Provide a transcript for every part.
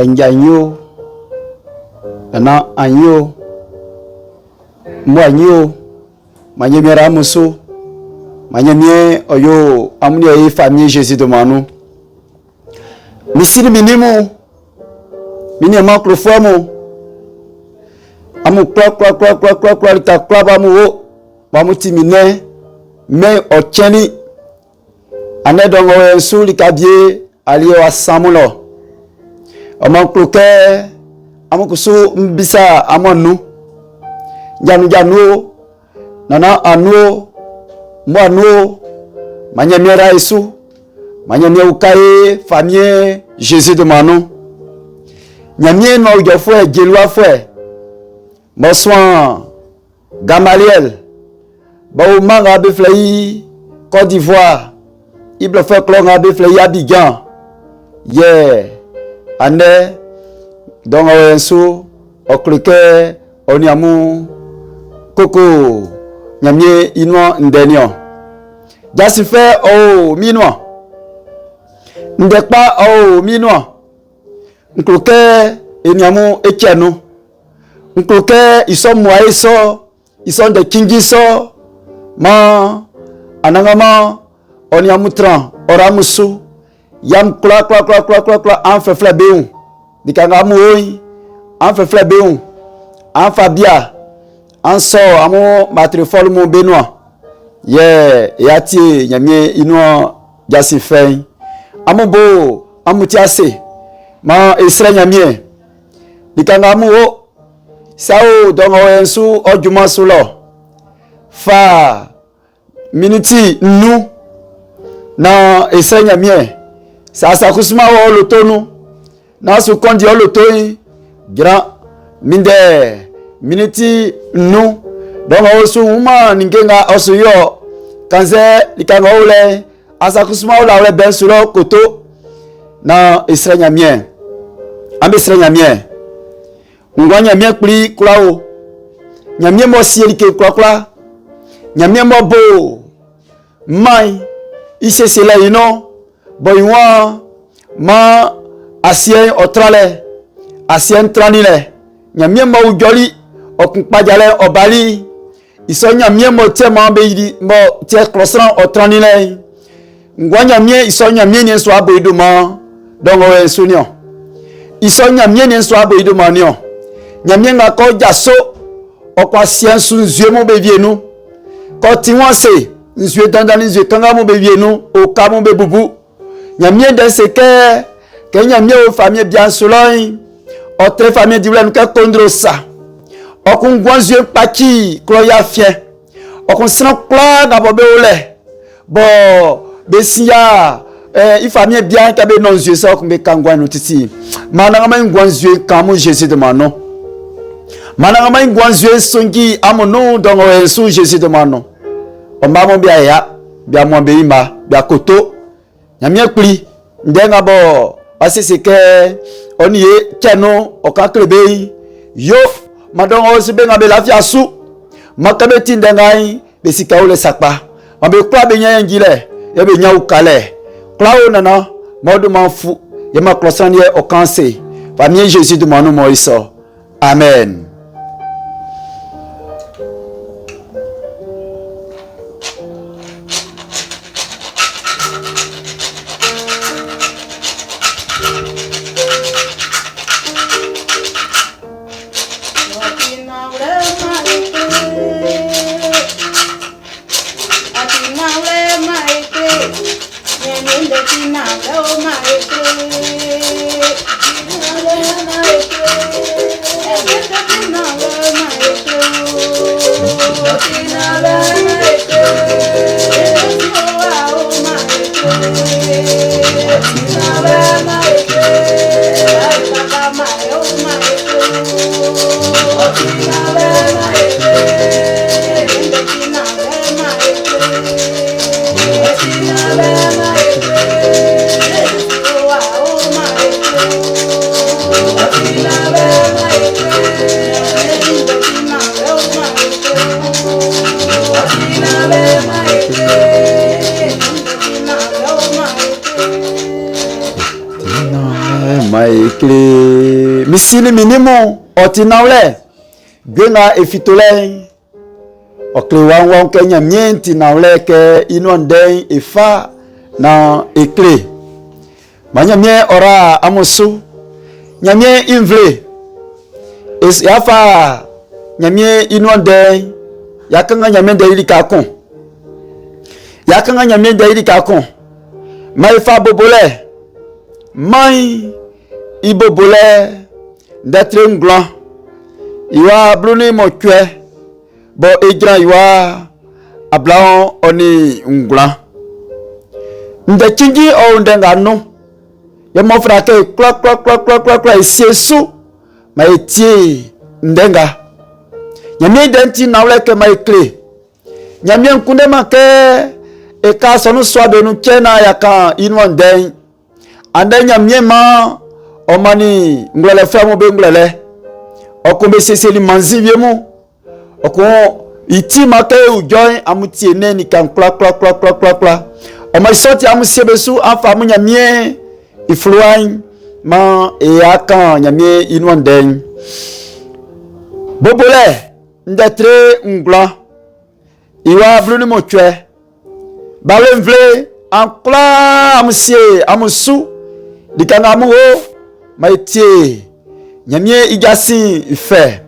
Njanyo, Nana Anyo, Mwanyo, Manyemira Muso, Manyemie Oyo, Amunie famille Jésus de Manou. Misiri minimu, minima klofuamu, Amu kwa lita kwa bamuti mine, me ocheni, ane dongo ensu likabie, aliye wa samulo. Amankloke, amukusu mbisa amonu, janu, nana anu, mwanu, manyemira isu, manyemia ukaye, famille, Jésus de Manon. Nyamie no ujofwe, gelwa fwe, Moswan, Gamaliel, Baoumang abeflayi, Côte d'Ivoire, Iblefwe Klong abeflayi Abidjan, Ane, Don Owensu, Oklike, Onyamu, Koko, Nyamie Inwa Ndenyo. Jasife o minwa. Ndekpa o minwa. Nkloke Enyamu Etianu. Nkloke iso mwae so, iso de kingi so, ma anangama Onyamu tran, oramusu. Yam kla an fe flebeun dikanga amuoi an fe flebeun an fabia an so amu matrifol mon benoit yati nyamie ino jasi fein amubo amutiase ma esra nyamie dikanga amuo sao dongo ensu ojuma sulo fa miniti nu na esra nyamie sa kusuma wa lotonu na su kondi lotoi gira minde miniti nu donc osu uma ningenga osu yo kanze likanga ole asa kusuma ola ole ben sulo koto na isranya mien ambe isranya mien ngwanya mien kuli kulao nyamie mo sielike kula nyamie mo bo mai isesela ino boywa ma asien otrale asien tranile nyamie mo ujoli okunpajale obali iso nyamie mo tema beidi mo tie crossran otranile ngwa nyamie iso nyamie ni so aboido ma dongo ensunio iso nyamie ni so aboido ma nio nyamie nga ko jaso okwa sien sunzue mo bevienu ko tiwanse nzue dandani nzue kanga mo bevienu o ka mo bebubu nyamie de seke ke nyamie o famille bien soloi o tre famille di wlen ka kondrosa o kun gwanzue paki klo ya fie o kun sna kla ga bobe ole bo besia i famille bien ka be non zue sa o kun be kangwa no titi mananga ma gwanzue kamo Jésus de Manon mananga ma gwanzue songi amono dongo ensu Jésus de Manon o mamo bia ya bia mo be ima bia koto nyamie kuli ndenga bo asisi ke oniye cheno okaklebe yo madongo sibe ngabe lafia su makabe tindengai besika ole sakpa ambe kwa be nya ngile ya be nya ukale klao nana modu manfu ya maklosanie okanse famille Jésus de Manon Moïse amen. ekle misini minimo otinawle gwenga efitole okle wan ke nyamienti nawle ke inonde efa na ekle manyamie ora amosu nyamie invle es yafa nyamie inonde yakanga nyamie de ilikakon yakanga nyamie de ilikakon mai fa bobole mai ibobole d'être nglan iwa bluni motwe bo ejra iwa ablaon oni nglan nde kingi o ndenga no ya mo frake kla isiesu ma etie ndenga nyami denti nawle ke ma ekle nyami nkunde ma ke e ka sonu swabe nu kena ya kan inwa den ande nyami ma o mani nglele famo be nglele okombe seseli manzi viemu okon iti make ujoy amutie ne ni kan kla o ma soti amusie besu afa mu nyami ifluan ma e akan nyami inwa den bobole ndetre ngla iwa bluni motwe balenvle ankla amusie amusu dikana mu ho maitie nyamie igasi ife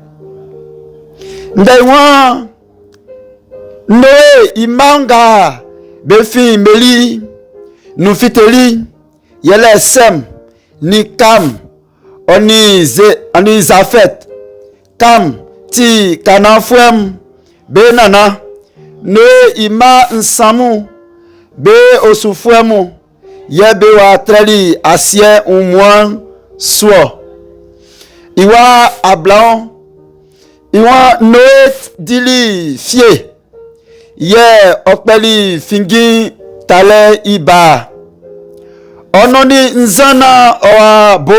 ndaiwa no imanga befi meli nufiteli yele sem ni kam oni zafet kam ti kanafwem be nana no ima nsamu be osufwemu yebe wa treli asie umwan suo iwa ablaon iwa noet dili fie ye okpeli fingi tale iba ononi nzana owa bo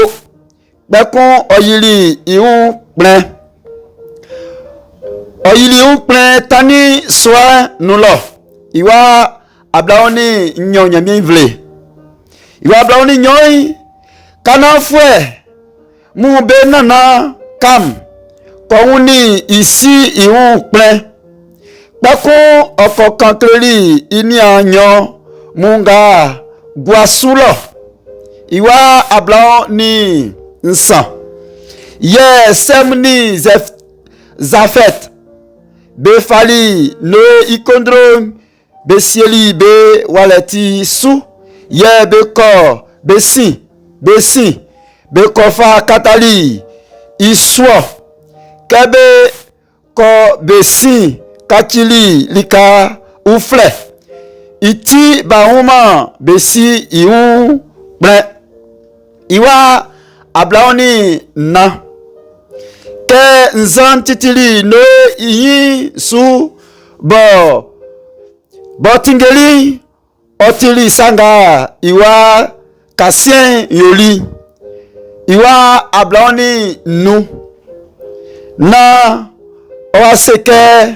bekon oyili iun plen oyili iun plen tani soa nulo iwa ablaoni nyon nyami vle iwa ablaoni nyon kana fwe mu be nana kam kọ̀hún isi ìhun pẹ́ pẹ́kún ọkọ̀ kan torí ìní àyàn múngà guasúlọ̀ ìwà àbláwọ̀ ní nsàn yẹ sẹ́mu ní zafet bẹ́ fali no ikondro bẹ́ sieli bẹ́ walẹ̀tì su yẹ bẹ́ kọ́ bẹ́ sìn bẹ́ kọ́fà katali isuọ̀ kebe ko besi kachili lika ufle iti bahuma besi iun ple iwa ablaoni na ke nzan titili no iyi su bo tingeli otili sanga iwa kasien yoli iwa ablaoni nu na owaseke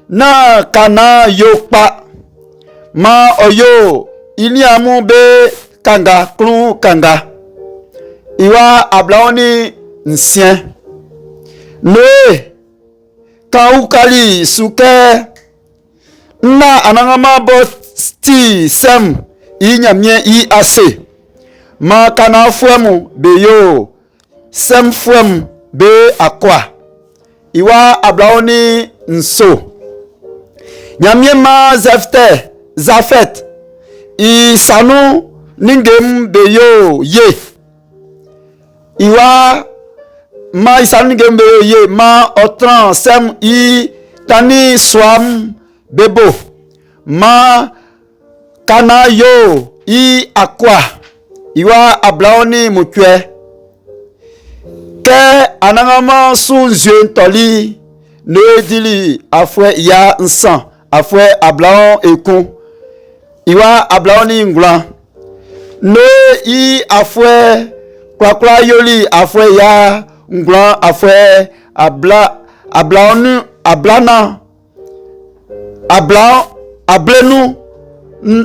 na kana yopa ma oyo ili amu be kanga kru kanga iwa ablaoni nsien noe ka ukali suke na anangama bo sti sem inyamye I ase ma kana fuemu be yo sem fuemu be akwa iwa ablaoni nso nyamie ma zafet isanu ningem beyo ye iwa ma isanu ningem beyo ye ma otran sem I tani swam bebo ma kana yo I akwa iwa ablaoni mutwe ke anangama sunzuen toli no dili afwe ya nsan afwe ablaon ekun iwa ablaon ni nglan no I afwe kwakwa yoli afwe ya nglan afwe ablana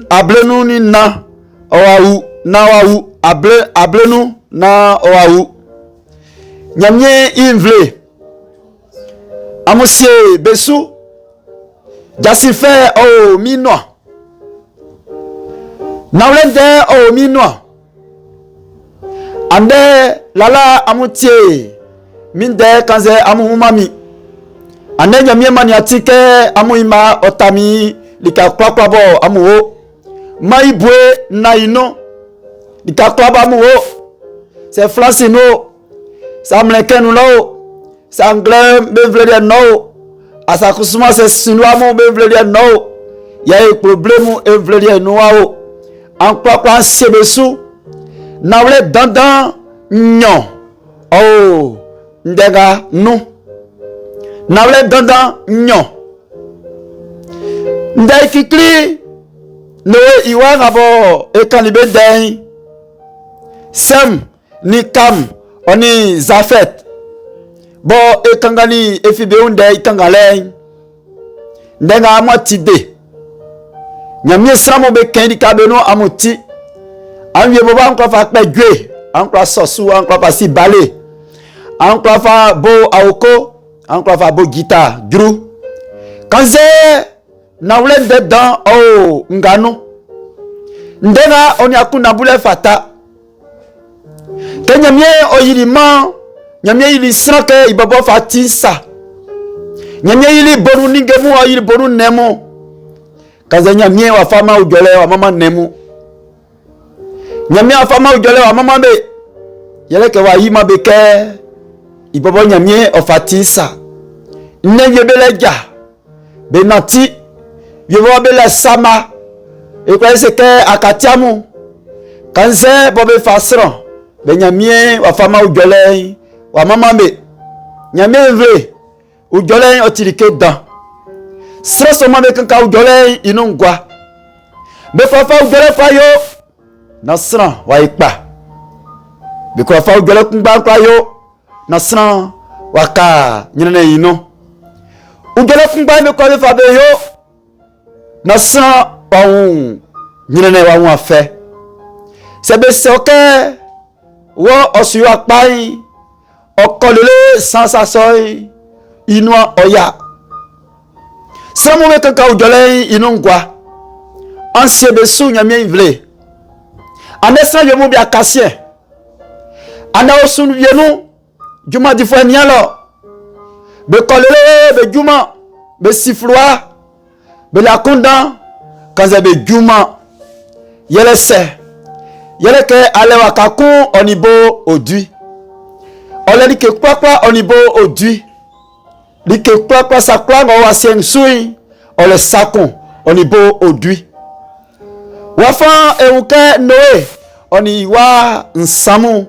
ablenu ni na owawu na wawu ablenu na oaou. Nyamye invle. Amosie besou. Jasife o minwa. Nawlende o minwa. Ande lala amutie. Minde kanze amu mami. Ande nyamye maniatike amu ima otami. Lika kwa bo amu o. Maibwe na ino. Lika kwa amu o. C'est flassino. Ça mleke nous là. C'est anglais bevle no. Asa kusuma c'est chinois mon bevle no. Il y a un problème bevle no o. En quoi sebesu. Nawle dandan nyon. Oh, ndega non. Nawle dandan nyon. Ndai kikli no iwa rabo e kanibe dai. Sem ni kam oni zafet. Bo e kangani e fibe unde ikangale. Ndenga amotide. Nyamye sramo be kendi kabeno amuti. Anwie boba encore fa pegwe, encore sosu, encore pa si balé. Encore fa bo aoko, encore fa bo guitare, dru. Quand c'est na wule dedans oh ngano. Ndenga oni akuna bule fata. Ke nyamye oyiri man, nyamye ili sranke ibobo fatisa. Nyamye ili bonu ningemu oyiri bonu nemo. Quand c'est nyamye wa fama ujole wa mama nemu. Nyamye afama ujole wa mama be. Yele ke wa yima beke. Ibobo nyamye ofatisa. Ne yebele ja. Be nanti. Yebo bele sama. E kwa se ke akatiamu. Kanse bobe fasran. Be nyamye wa fama ujole wa mama be. Nyamye vle. Ujole otirike dan. Sra soma be kanka ujole inungwa. Be fafa ujole kwa yo. Nasran wa ikpa. Biko fa ujole kumba kwa yo. Nasran waka nyine ino. Ujole kumba me kwa fa be yo. Nasran wa un nyine wa un afe. Sebe soke wo osu akpai. Okolele sansasoy inwa oya. Samu me kanka ujole inungwa. Ansie besu nyamye ivle. Anesan yemu bi akasien. Ana osun vienu. Juma di fwe nyalo. Be kolele be juma. Be sifloa. Be la kundan. Kanze be juma. Yele se. Yele ke ale wakakun onibo odui. Ole li ke kwa onibo odui. Li ke kwa sakwa ngo wasien sui. Ole sakon onibo odui. Wafan ewuke Noé oni wa nsamu.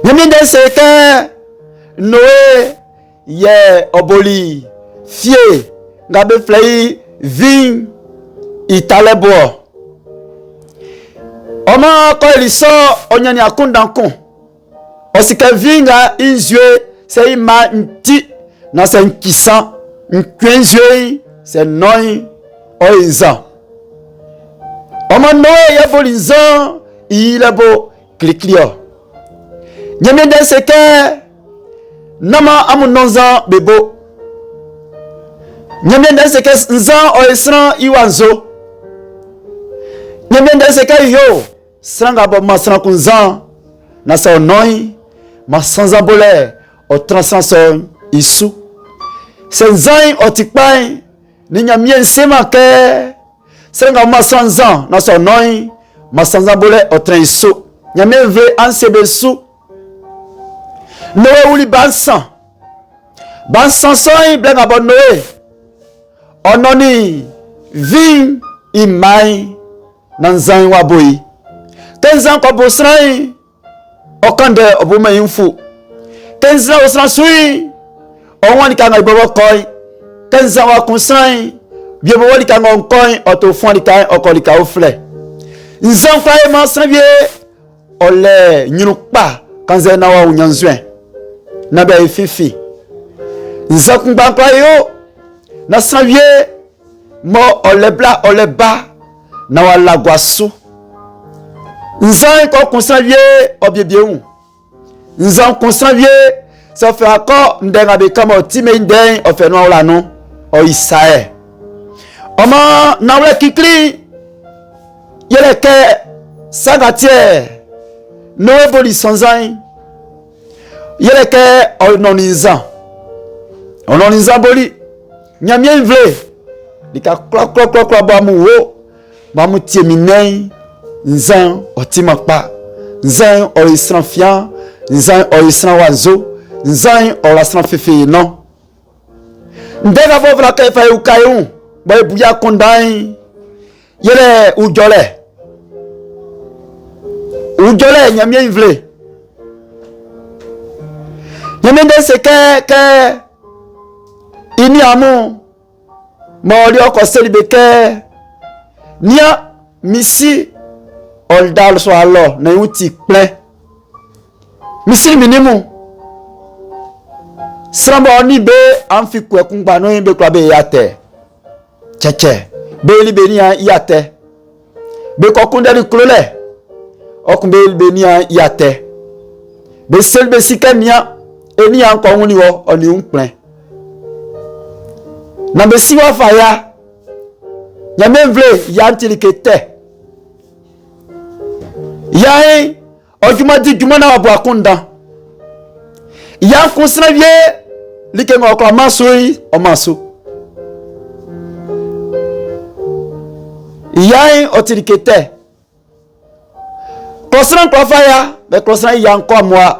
Nyaminde seke Noé ye oboli fie ngabe flei vin italebo. Oma ko eliso onyani akundankon. Osike vinga inzwe se ima nti na se nkisan nkwenzwe se noi oizan. Oman Noé yebo linzan ilebo kliklio. Nyamende seke nama amunonzan bebo. Nyamende seke nzan oesran iwanzo. Nyamende seke yo sranga bo masran kunzan na sa onoi masanza bole o transanson isu. Senzan otikpai ni nyamien sema ke Senga masanzan na son noi masanzan bole o train isu. Nyame vle ansebe su. Noé ouli bansan. Bansan soy blenga bon Noé. Ononi vin imai nanzan waboyi. Tenzan kwa bosrai okande obume infu. Tenzan osran sui onwani kanga ibobo koy. Tenzan wa kunsrai biebo wali kanga onkoy otofon lika okolika ofle. Nzan fa e masanvie ole nyunukpa kanze na wa unyanzwen. Na be fifi. Nzan kumba kwa yo na sanvie mo ole bla ole ba na wa lagwasu. Nzan ko conservier obiebieu. Nzan conservier ça fait encore ndenga be kama time nden o fait no la non o Isae. Oma na wle kikli yele ke sagatie no eboli sanzan yele ke ononizan boli nyamien vle dika klok ba mu wo ba mu tieminen nzan otimakpa nzan o isran fian nzan o isran wazo nzan o la sran fefe non ndega bo vla ka fa ukayun ba buya kondan yele ujole nyamien vle nyamien de se ke ini amu mori oko selibeke nia misi oldal so alo na yuti plein misi minimu srambo oni be amfi ku ekungba no be kwa be yate cheche be libe ni yate be kokunde ri klole okunbe libe ni yate be selbe sikania eni an ko woni wo oni un plein na be siwa faya nyame vle yantilikete yae ojuma di juma na wabu akunda ya konsravie like ngo ko masoi o maso yae otilikete kosran ko faya be kosran yan ko moi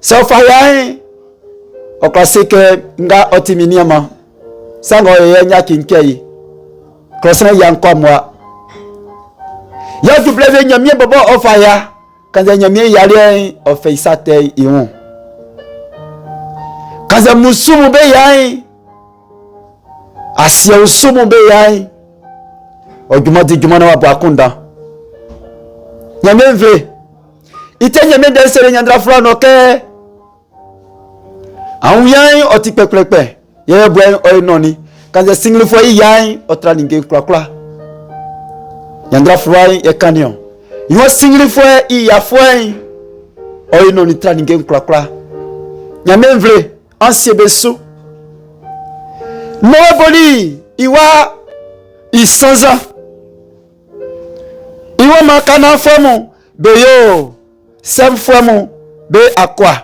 so faya o klasike nga otiminiama sango ye nya kinkei kosran yan ko moi ya double nyamie bobo ofaya kanza nyamie yale ofeisate iun kanza musumu be yai asia usumu be yai ojumadi jumana wa bakunda nyamie vle ite nyamie de sere nyandra fura no ke awun yai otipekpepe ye bo o noni kanza single fo yai otra ninge kwakwa Yandra froy e kanyon. Yo singli fwe I ya fwe. Oy non ni traninge nkla. Nyame vle ansie beso. No boli iwa isanza. Iwa makana femo be yo sem femo be akwa.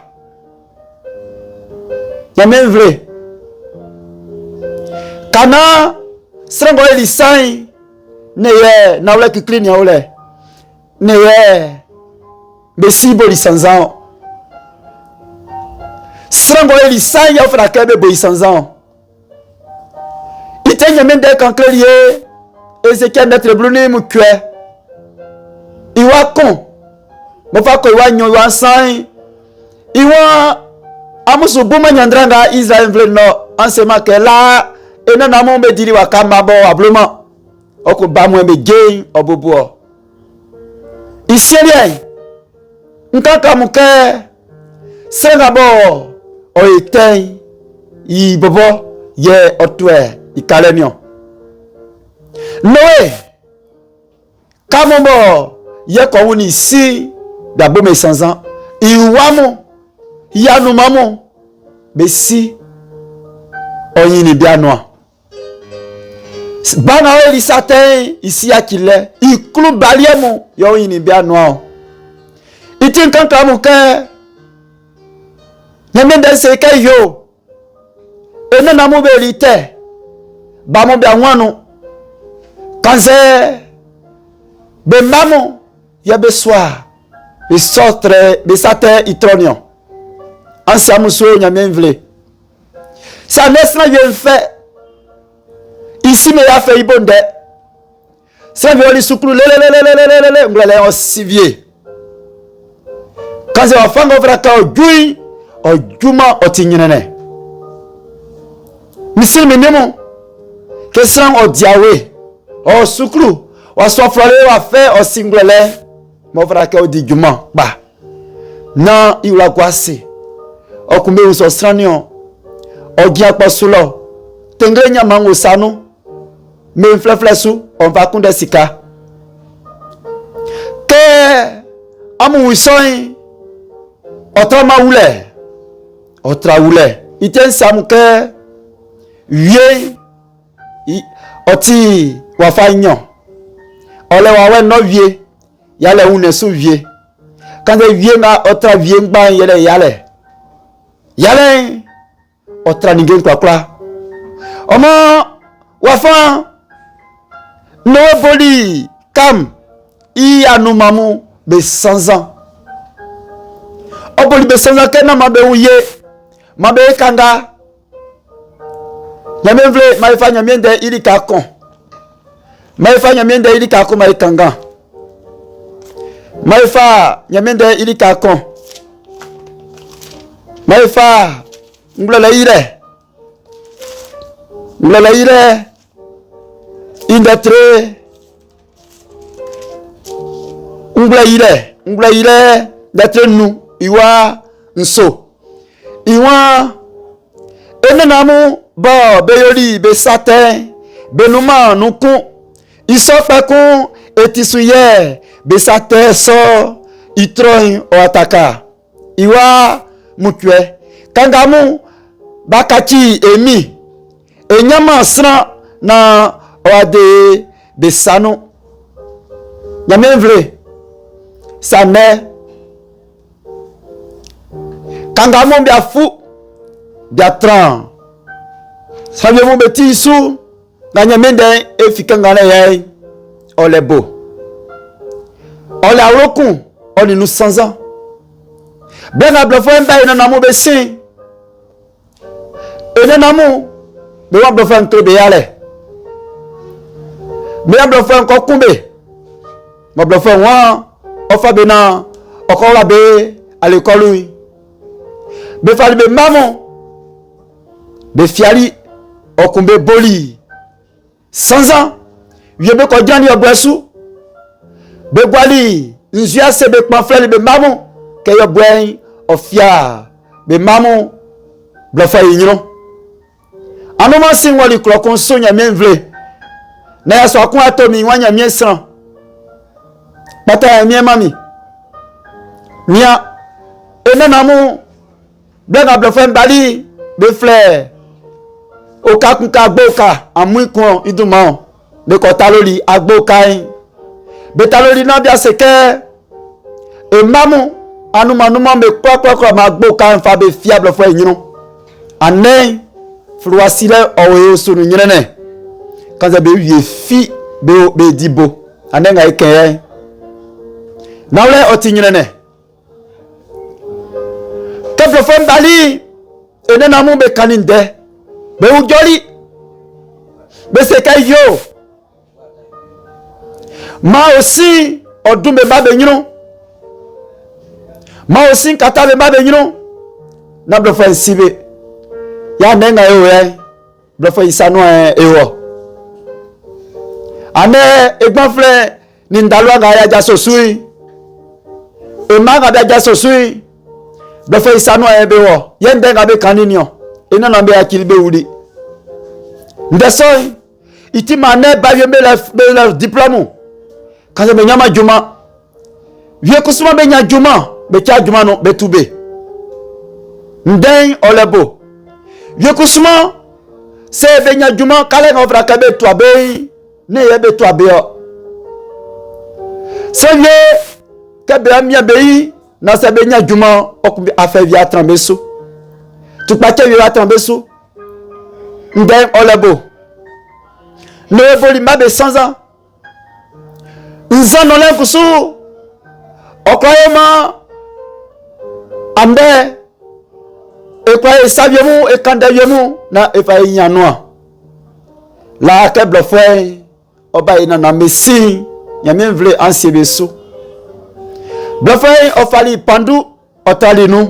Nyame vle. Kana srango elisai neye na wle kikli ni ole neye besi boli sanzan srango elisai ya fra kebe boli sanzan itenya mende kanklerie Ezekiel mettre bluni mu kwe iwa kon mo fa ko iwa nyo iwa san iwa amusu buma nyandrang Israel vle no ansema ke la ena na mo be diri wa kama bo abluma oko ba mo be gain obobo isieri nkaka muke senga bo o eten I bobo ye otwe ikalenio Noé kamobo ye ko woni si dabo me sanzan iwamo yanu mamo be si oyin ni bianoa bana oli satin ici akile iklu baliemu yo yin ni bianoa itin kan ka mu ke nyame de se ke yo ene na mo be rite ba mo be anwanu kanse be mamo ye be soir be sortre be satin itronion ensemble so nyame vle ça nesna ye fait ici me ya fait ibonde ça veut oli sukru le ngwele on sivie kaze wafanga vraka ojui ojuma otinyene misil menemo ke sran odiawe o sukru wa sofrale wa fe o singwele mo vraka odiguma ba na iwa kwase okumbe uso stranion ogia pasulo tengrenya mango sanu me fleflesu on va kunde sika ke amu wisoi otra maule otra ule iten samuke wie oti wafanyo ole wawe no vie yale une su vie quand vie na otra vie ngba yale otraningen kwa omo wafa no boli kam i anumamu be 100 ans oboli be 100 ans kena mabe uye mabe kanga nyame vle maifa nyamiende ili kakon maifa nyamiende ili kakon mai kanga maifa nyamiende ili kakon maifa ngula ire indatre ngula ire datre nu iwa nso iwa enenamu bo beyori be satin benuma nukun isopekun etisuye be satin so itroin o ataka iwa mutwe kangamu bakachi emi enyama sra na oade besano nyamevle sane kangamu bia fu bia tran saviez-vous beti isu na nyamende efikanga ye olebo ole awokun oni nu 100 ans bena blofo mba ina namu besin ene namu be wa blofo ntobe yale me blofo nko kumbe mo blofo wa ofa bena okola be alekolu be fali be mamu be fiali okumbe boli 100 ans yebe ko jani ogbesu be gwali nzia se be pamfle be mamu ke yo bwen ofia be mamu blofa yinyo anoma sin wali klokon so nyame mvle na ya so akun atomi wanya miesan pata mi mami nia enanamu bega blofa mbali be fle oka kunka gboka amuikun iduma be ko talori agboka yin be talori na bia seke e mamu anuma me kokoko ma gboka fa be fiable fo yin anen fluasile owe sunu nyene kan za be wie fi be dibo anen ga ken nawle oti nyene keflo fo mbali enena mu be kaninde be ujoli be seke yo ma aussi odun be ba be nyino ma aussi kata be ba be nyino na blofo nsibe ya nenga ewe blofo isanu ewo ane egbonfle ni ndalwa ga ya jaso sui e ma ga ja so sui blofo isanu ebewo ye ndenga be kaninio ina na be akilbe wudi ndeso iti mane ba ye be diplôme kaze be nyama juma vie kusuma be nya juma be cha juma no be tube ndeng olebo vie kusuma se be nya juma kale no fra ka be to abe ne ye be to abe o se ye ke be amia be yi na se be nya juma okubi afa via trambeso tu pa ke via trambeso ndeng olebo ne boli ma be 100 ans nsa no le kusu okoyema ande ekwaye saviemu ekandaviemu na efaye nyanwa la ke blofwe oba ina na mesi nyame vle ansie beso blofwe ofali pandu otali nu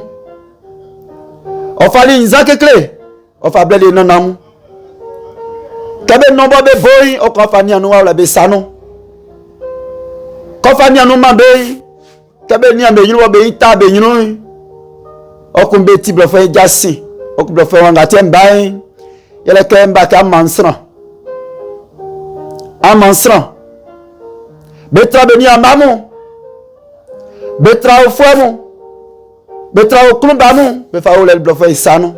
ofali nzakekle ofablele nanamu kabe nombo be boy okofani anu wala be sanu kofani anu mabe kabe ni ambe yinu be ita be yinu okumbe ti blofo jasi okumbe blofo wanga tembai yele kemba ka amansran betra be ni amamu betra au fuemu, betra au klumbamu, befa ou lel blofo isano.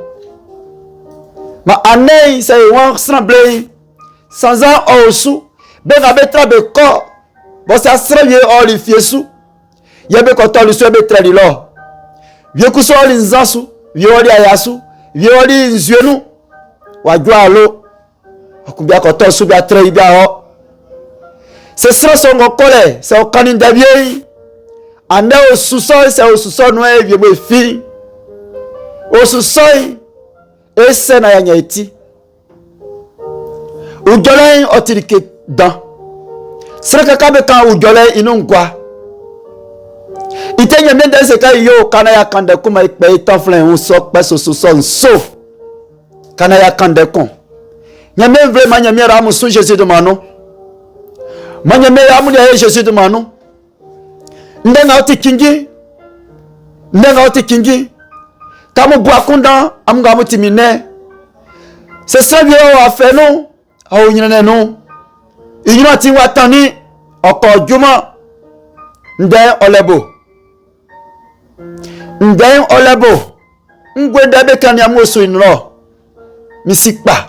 Ma année, c'est un semblé, sans un osu, ben a betra be ko, bon ça sera bien olifié sous, yabe koto le sobe betra di lo, vieux kuso linzasu, vieux oli ayasu, vieux oli nzuenu, wajua lo, akubia koto sous bien très bien o. Ce sera son colère, c'est au canin d'avier. En au sous-sol, c'est au sous-sol noir, vieux me fille. Au sous-sol, et c'est na yanyeti. Ou jolin o tirike dans. Sera que kabe kan ou jolin inongwa. Ite nyame dans ce cas yo kana ya kande kuma ikpe itanflen ou sok pas au sous-sol sauf. Kana ya kande kon. Nyame vraiment nyame ramu sou Jésus de manon. Manyame amuli ya Jésus de manon. Ndenga oti kingi. Kamu buakunda amunga mutimine. C'est ça bien a fait non. A unyene non. Inyuma ti watani oko juma. Nden olebo. Ngwende be kan ya mosu inro. Misikpa.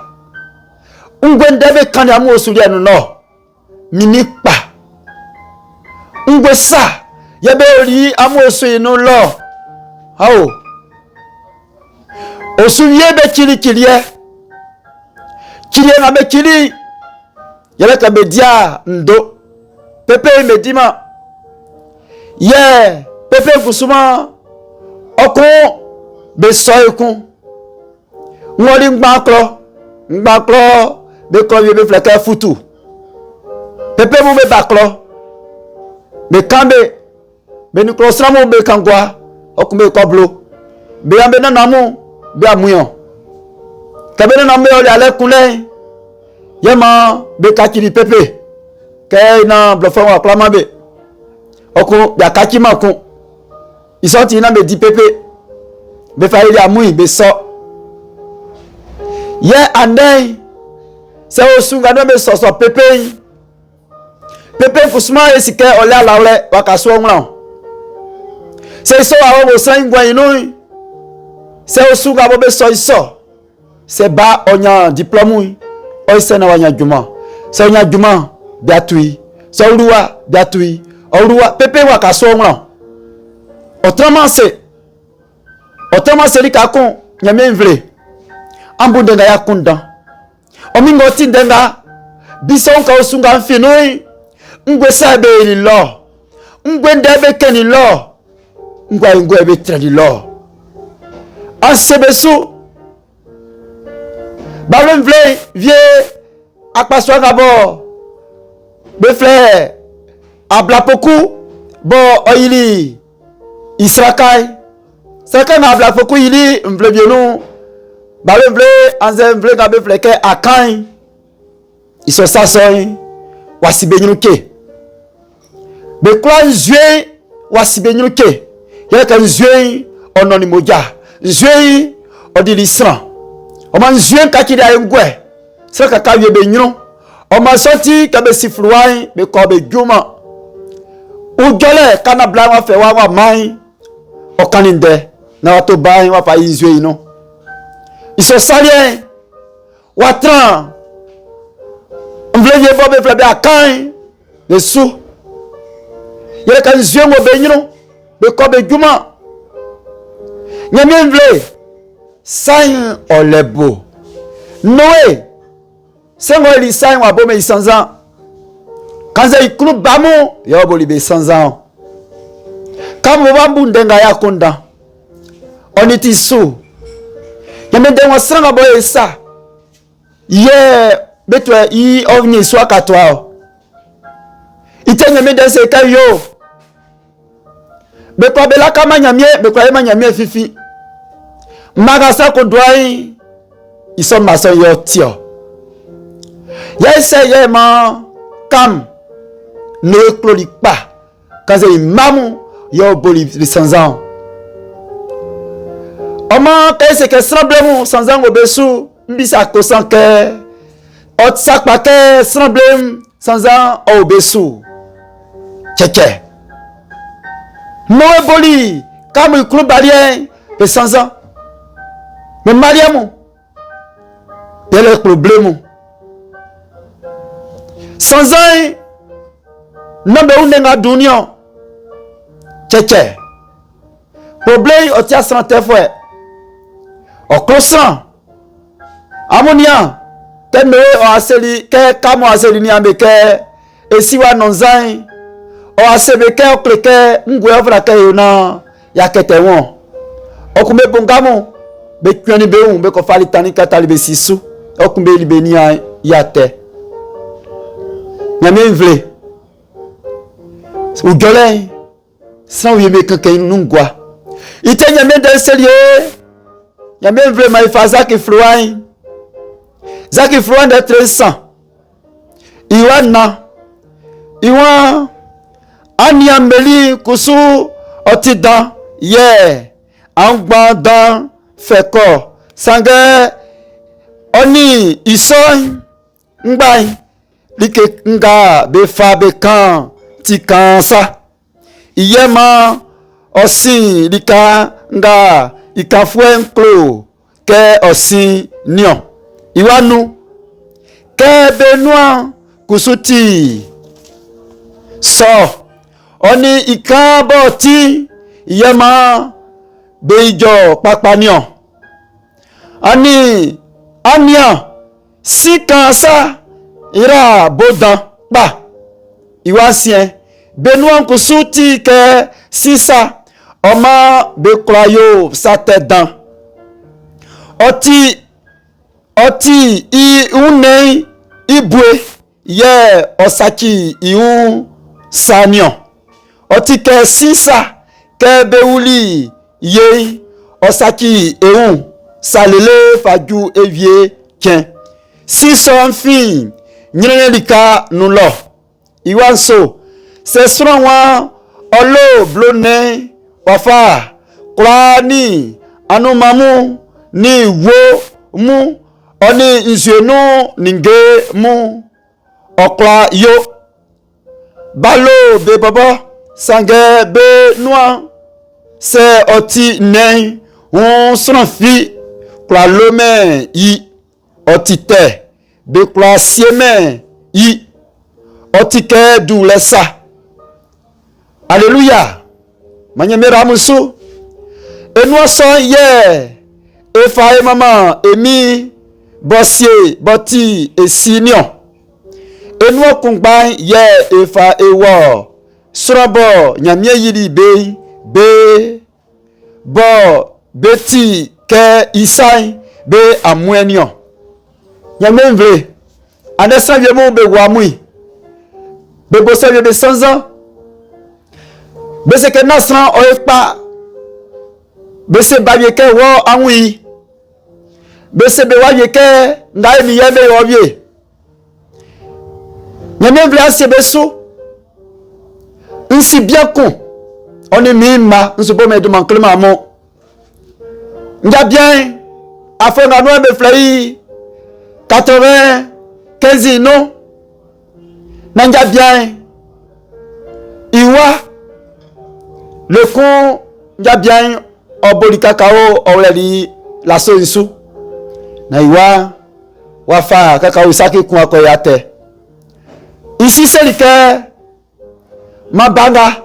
Ngwende be kan ya mosu ri enu no. Minikpa. Ngwesa. Yabe ori amosu inu lo. Hao. Osu yebe kilie. Kilie na be kili. Yale ka be dia ndo. Pepe me dima. Ye. Pepe kusuma. Okun. Be soyekun. Ngori ngbakro. Be ko yebe fleke futu. Pepe mou be baklo. Be kambe. Be ni klosra mou be kangwa. Okumbe koblo. Be yambe nanamu. Be amuyon. Kabe nanamu oli ale kule. Yema be kakiri pepe. Ke na blofon wa klama be. Oku ya kakima kun. Isoti ina be di pepe. Be fa ili amuyi be so. Ye andei. Se osunga no be so pepe. Pepe fusuma esike ole alawle wakaso onwran. Se so awo san gwan inu. Se osuga bo be so iso. Se ba onya diplôme. O se na wanya juma. Se onya juma biatui. So ruwa biatui. Oruwa pepe wakaso onwran. Otrama se likakon nyame mvle. Ambu denga yakundan. Omingo tindenga bison ka osunga mfinui. Ngwe sabe li lo. Ngwe ndebe keni lo. Ngwe ebe tradi lo. Ansebesu. Balon vle vie akpaswa gabo. Befle ablapoku bo oyili Israkai. Saka na ablapoku yili mvle bienu. Balon vle anze mvle gabe fleke akain. Iso sasoy wasibe nyuke. Bekwa nzwe wasibe nyuke. Yaka nzwe ononi moja. Nzwe odilisran. Oma nzwe kakiri ayengwe. Saka kawe be nyno. Oma soti kabe sifluai bekwa be juma. Ujole kana bla wa fe wa mai. Okaninde na wato bai wa fa nzwe ino. Iso salien watran mvle bobe flabe akan le sou yele kan zwe mo be nyino be ko be juma nyame mvle sain olebo noé sengo li sain wa bo me 100 ans kanza ikulu bamu yo bo libe 100 ans kamo bambu ndenga yakonda oniti sou nyame denwa sranga bo esa ye betwe i ovni swa katwa ite nyame den se kayo be ko bela kama nyame be ko ema nyame fifi magasa ko dwai iso maso yo tio ye se ye ma kam ne kloli pa kaze imamu yo boli 100 ans Oma kese ke semblemu sans ango besu mbisa kosanke ot sakpake semblem sans an obesu cheche Noé boli, comme il clou barrière, et 100 ans. Mais Mariam, il y a le problème. 100 ans, non, mais on est en dunia. Tchétché. Problème, on tient sans te faire. Au croissant. Amonia. Que Noé a asseli, que Kamo a asseli ni ambeke. Et si wa nonzai. O asebeke o kleke. Ngwe ovra ke yona. Ya kete won. O kumbe bongamo. Be kyoni be un. Be ko fali tani katali be sisu. O kumbe libeni ya te. Nyame vle. Ou gole. Sans ouye me keke nungwa. Ite nyame de selie. Nyame vle ma ifa zaki fluain. Zaki fluain de 300. Iwana. Iwan. Aniambeli kusu otidan. Ye. Angbandan. Feko. Sange. Oni isoy. Ngbay. Like nga befa bekan. Tikansa. Iyema osin lika nga ikafue nklo ke osin nion. Iwanu ke benua kusuti so oni ikabo ti iyema beijo papanion. Ani ania sikansa ira bodan pa iwasien Benoît Koussouti ke sisa oma bekroyo satedan oti I une ibwe ye osaki iun sanion oti ke sisa ke beuli ye osaki eun salele faju evie tien sison fin nyelika nulo iwanso se sronwa olo blone wafa klani anumamu ni wo mu oni nzenu ninge mu okla yo balo be baba sange be noa se oti ne on sronfi kla lome yi oti te be kla sieme yi oti ke du lesa. Alléluia. Manyemera musu. Et nous sommes hier. Efa et maman. Emi. Bossier. Boti. Et Signon. Et nous kumba hier. Efa et war. Surabo. Nyamye yili be. Be. Bo. Beti. Ke isai. Be amwenyon. Nyamye vle. Anesan yemo be wamui. Be bosse be 100 ans. Bese ke nasran o ekpa. Bese babieke wo anwi. Bese be wabieke nga emi yebe yobie. Nyame vle ase beso. Nsi bien con. On est mima, nsi bo me de man klema mo. Nga bien afo nga no be flai 80 15 non. Nga bien. Iwa le con ya bien oboli kakao oleli la soisu na iwa wafa kakao saki kun akoyate ici c'est le que ma banga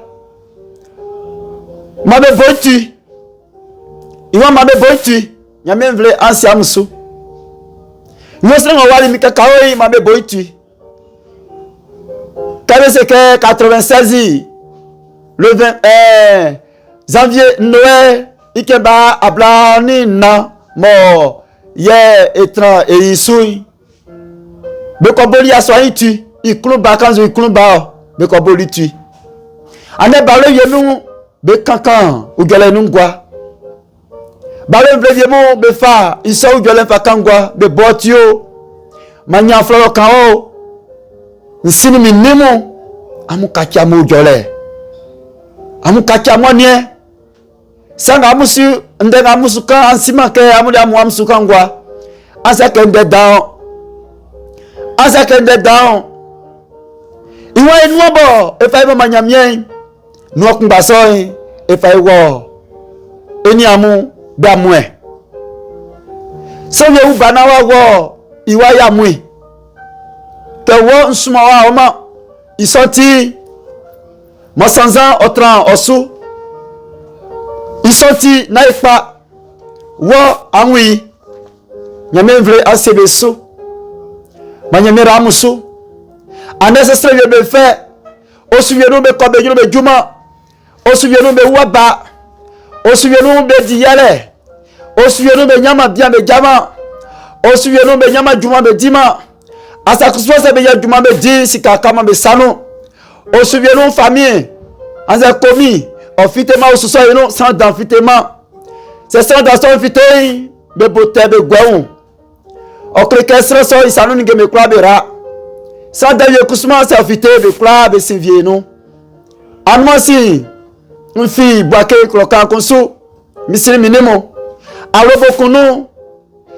ma be boitu iwa ma be boitu nyame vle ansia musu nyosre ngawali mi kakao ma be boitu kabe c'est que 96 le 20 janvier Noël ikeba ablani na mo ye etra e isui be ko boli aso itu iklu ba kanzo iklu ba be ko boli tu ane balo yenu be kankan ugele nungwa balo vle yemu be fa iso ugele fa kangwa be botio manya floro kan o nsini minimo amukacha mu jole amukacha monie sanga amusu ndenga amusuka ansima ke amudi amu amusuka ngwa asa kende down iwa enuobo efa ibo manyamien nuok mbasoy e fa wo eni amu ba mwe so ye u bana wa wo iwa ya mwe te wo nsuma wa oma isoti mo sanzan otran osu isoti na ipa wo anwi nyame vle asebeso ma nyame ramuso anesesere be fe osuvienu be kobe juro be juma osuvienu be waba osuvienu be diyale osuvienu be nyama bia be jama osuvienu be nyama juma be dima asakusose be juma be di sikakama be sanu osuvienu famille anze komi ofitema osuso yenu sans d'enfitema c'est sans dans fité be bote be gwaun okreke sreso isanu ninge me kwa bera sans d'ailleurs kusuma se ofite be kwa be sivie no anmosi nfi boake krokan konso misiri minimo alobo kunu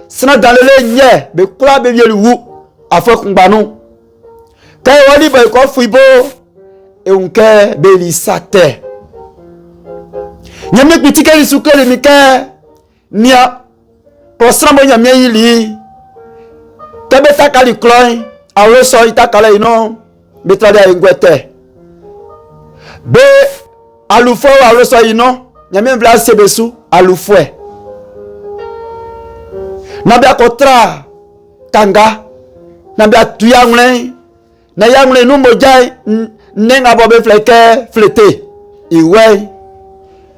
sina dalele nye be kwa be vielu afokungbanu kay wali be ko fuibo e unke be lisate nyame pitike lisukele mike nia prosrambo nyame yili tebe takali kloin awo so itakala ino betrade ngwete be alufo awo so ino nyame vla sebesu alufwe na bia kotra kanga na bia tuyangle na yangle no mojai nenga bobe fleke flete iwe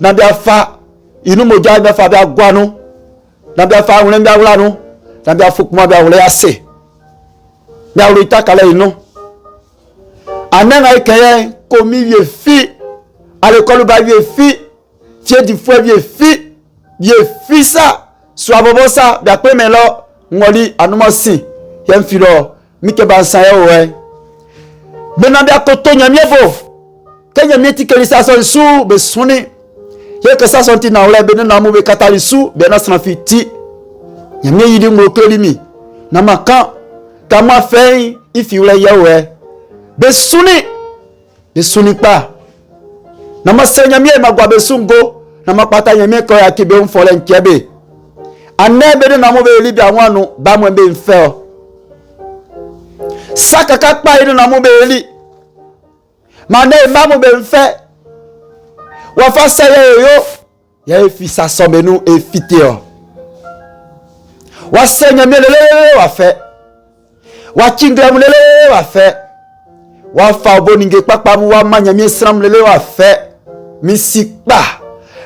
na bia fa inu mojai be fa bia gwanu na bia fa wule bia wulanu na bia fukuma bia wule ase bia wule itakala ino anenga ikeye komi vie fi ale kolu ba vie fi tie di fo vie fi sa so abobo sa bia pe me lo ngoli anuma si yem fi lo mike ban san ye we bena bia koto nyamie bo kenya mieti kelisa so su be suni ye ke sa sonti na wole bena na mu be katalisu be na san fiti nyamie yidi mo kelimi na maka kama fe ifi wole ye we be suni pa na ma nyamie magwa be sungo na mapata nyamie ko ya kibe mfole nkebe anebe na mo be libi awanu ba mo be mfe saka kakpa inu na mo be li mane ba mo be mfe wa fa seye yo ya fi sa somenu efite o wa senya melele wa fe wa chingla mulele wa fe wa fa oboninge papa mu wa manya mi sram lele wa fe mi sikpa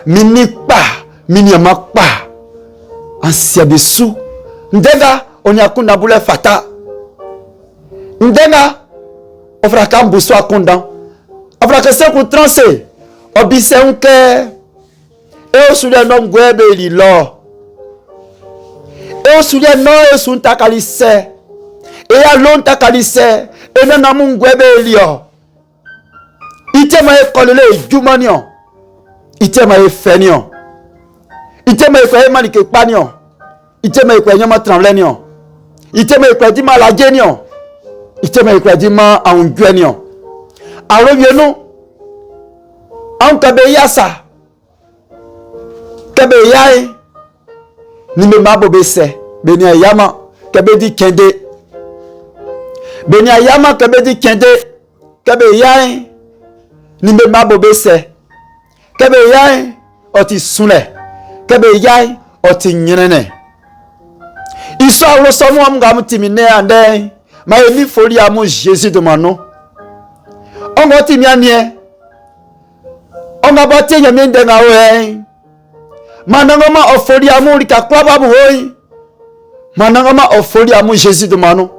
mi nipa mi nyamakpa ansia besu ndenga onyakunda bule fata ndenga ofraka mbuso akunda ofraka se ku transe obise unke e osude no ngwebe lilo e osude no esunta kalise e ya lonta kalise e na namu ngwebe lio itema e kolele jumanio itema e fenio itema e kwa manike panio itema e kwa nyama tremblenio itema e kwa di malagenio itema e kwa di ma anguenio arobienu an kabe yasa kabe yai ni me mabo bese beni ayama kabe di kende beni ayama kabe di kende kabe yai ni me mabo bese kabe yai oti sune kabe yai oti nyirene iso awlo so mu am gam timine ande ma emi fori amu Jesus de mano ongo timi anie onga bote nyame ndenga we manangoma ofori amu lika klaba bu hoyi manangoma ofori amu Jesus de mano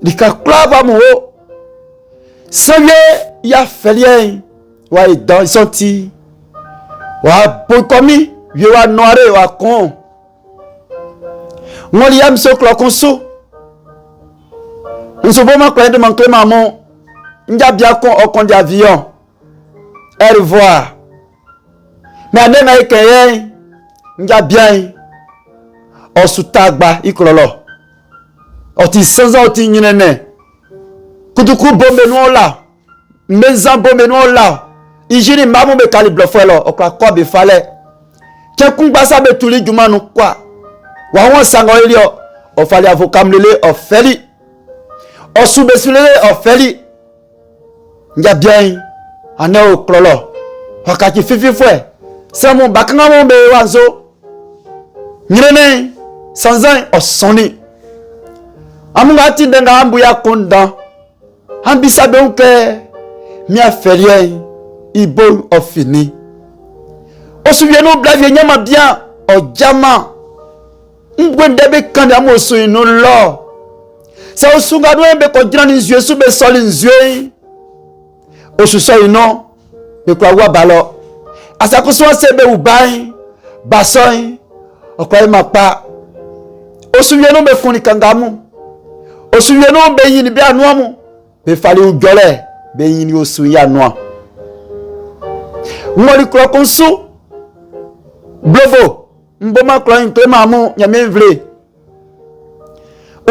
lika klaba mu ho sanye ya felie wa idan senti wa bokomi ye wa noire wa kon ngoli yam so klokonso nso boma kwende mankle mamo nja bia kon okon di avion au revoir mais ane na ikeye nja bien osutagba ikololo oti sanza oti nyinene kutuku bombe no la meza bombe no la ijini mamu be kali blofelo okra kwa be fale kekun gbasa be tuli jumanu kwa wa won sango ilio o fali avokamlele o feli o subesulele o feli nja bien ane o klolo wakati fifi fwe samu bakanga mo be wanzo nyirene sanzan o soni amunga tindenga ambu ya konda ambisa be unke mi aferie ibo ofini osuvienu blavie nyama bien o jama ngwende be kande amoso inu lo sa osunga do be ko jina ni nzue su be soli nzue osuso ino be kwa wa balo asakuso se be ubai basoy okwa mapa osuvienu be kuni kangamu osuvienu be yini be anuamu be fali ujole be yini osu ya noa ngoli kro konsu blobo mboma kro nke mamu nyame vle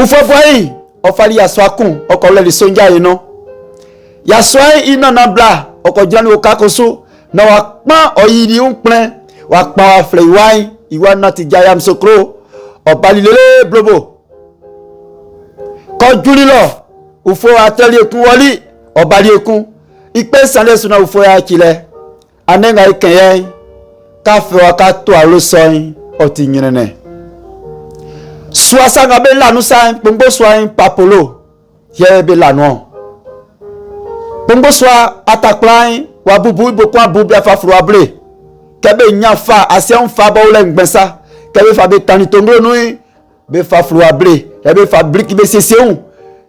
ufofoi ofali ya swakun okole li sonja ino ya swai ina na bla okojani okakosu na wakpa oyiri unplen wakpa flewai iwa na ti jayam sokro obalilele blobo ko julilo ufo ateli ekun woli obali ekun ipe sanle suna ufo ya kile anenga ikeye ka fe wa ka to alosoyin oti nyinene suasa ga be lanu sa gbogbo soyin papolo ye be lanu gbogbo soa atakplain wa bubu ibokun abubi afafuru able kebe nyafa ase on fa bo le ngbesa kebe fa be tani tongro nu be fafuru able be fa brick be seseun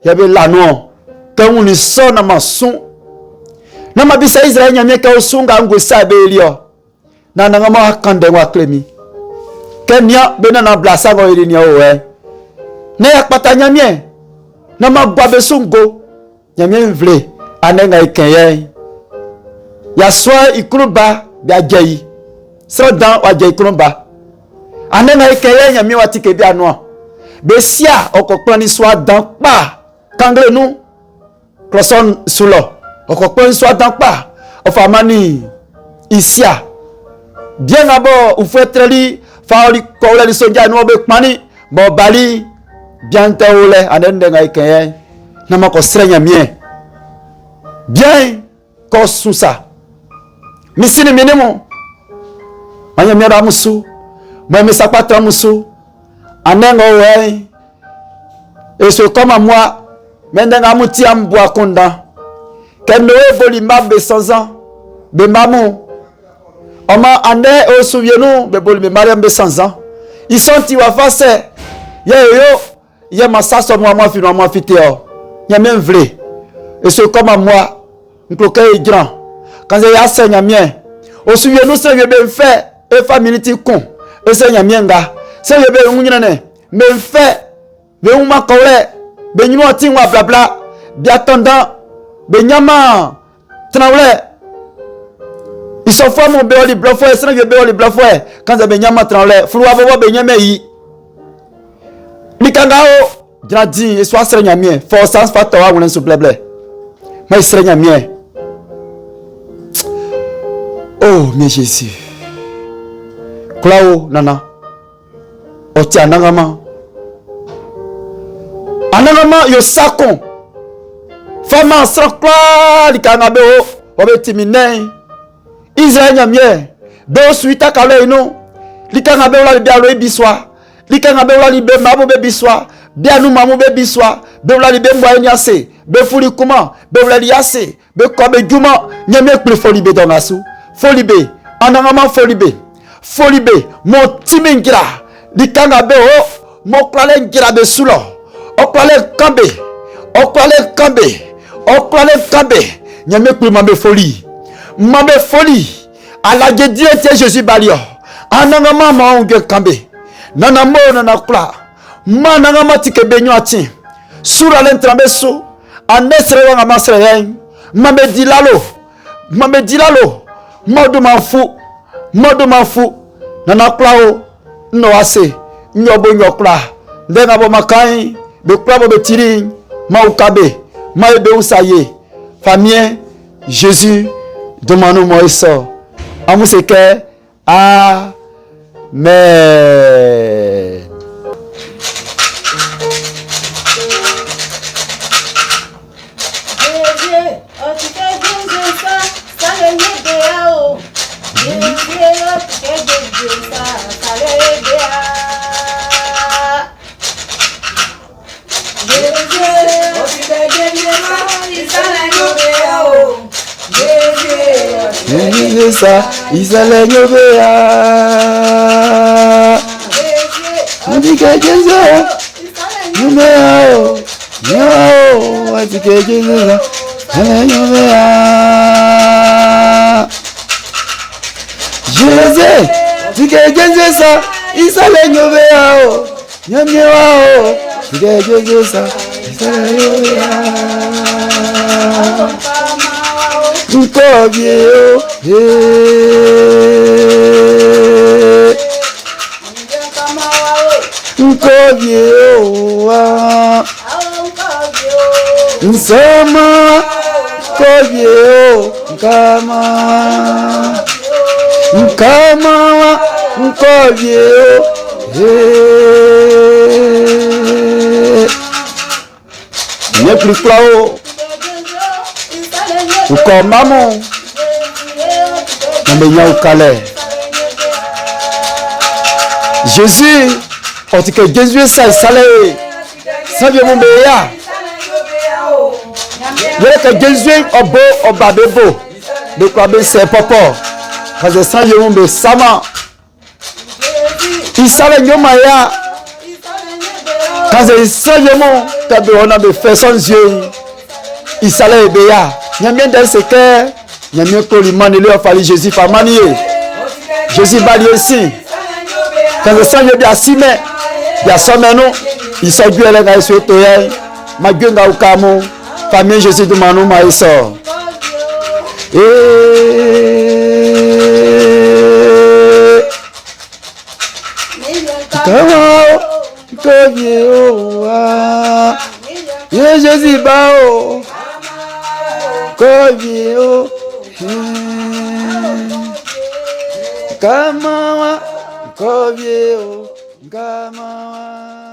ye be lanu kan ni so na masun na mabisa Israel nyame ka osunga ngosa be elio na ngama kande wa klemi kenya bena na blasa go iri ni owe na yakpata nyame na magwa be sungo nyame vle anenga ikeye ya swa ikruba bia jei so dan wa jei ikruba anenga ikeye nyame watike bia no be sia okokplan ni swa dan pa kangle nu kroson sulo okokplan swa dan pa ofamani isia bien abo ufetreli faoli ko le sonja no be pani bo bali bien tawle anende ngai keye na mako srenya mie bien ko susa misini minimo anya mera musu mo mi sapata musu anengo we eso comme moi mendenga muti ambu akonda kendo e boli mabbe 100 ans be mamu Oma ande o souvienu be bol me mariam be 100 ans. Ils sont ti wa face. Ye masaso moi fino moi fiteo. Nya même vrai. Et ce comme moi, nkloke grand. Quand je ya senya mien. O souvienu se be fait e family ti kon. E senya mienga. Se be ngunyina ne. Me fait be uma kole. Be nyino ti wa blabla. Bi attendant be nyama tranwle. Ils sont forts mon béoli blafoué, c'est le béoli blafoué. Quand ça benyama tranlé, flou avo benyame yi. Likangao, jadi et soit srenya mien, forçance fatawa wulen su bleble. Mais srenya mien. Oh, mais Jésus. Klao nana. Oti anangama. Anangama yo sakon. Fama srakla likangabe o, obetimine. Israël nyamie be suita kale ino likanga be wala bialo ebiswa likanga be wala be mabo be biswa bianu mamu be biswa be wala be mwa nyase be fuli kuma be wala yase be ko be juma nyame kple foli be donasu foli be anangama foli be mo timingira likanga be o mo klale ngira be sulo o klale kambe nyame kple mambe foli Mambe folie à la Dieu Jésus balio ananga mama onge kambe nana mo nana kula mananga matike benyo ati sura l'entrambe so anesre wanga masre yen mambe dilalo modu mafu nana kula o no ase nyobo nyokla ndenga bo makai be kula bo betiri ma ukabe ma ebe usaye famille Jésus Demande moi ça. Amu c'est que Amen. Ça, Israël Yobea. On dit que Jésus, Yobea, on dit que Jésus, Yobea. Jésus, dit que Jésus ça, Israël Yobea, Yobea, dit que Jésus ça, Israël Yobea. Nkobie Nkobie Nsama Nkobie Nkama Nkobie N'est plus clair. Encore maman, on me au calais. Jésus, on dit que Jésus ça salé, ça vient mon béa. Il y a que Jésus au beau au babebo, de quoi ben c'est papa, parce que ça vient mon bé sama. Il salé nyomaya, quand il salé mon, t'as besoin de faire son yeux. Il salé béa. Il y a bien dans ce cœur, il y a bien que le man il a fallu Jésus faire manier. Jésus va dire ici. Quand le sang est bien simé, il y a 100 maintenant, il sort du LNA sur le toyel, ma gueule au camo, famille Jésus de Manou Maïsor. Jésus bao. Kovio, kama kovio, kama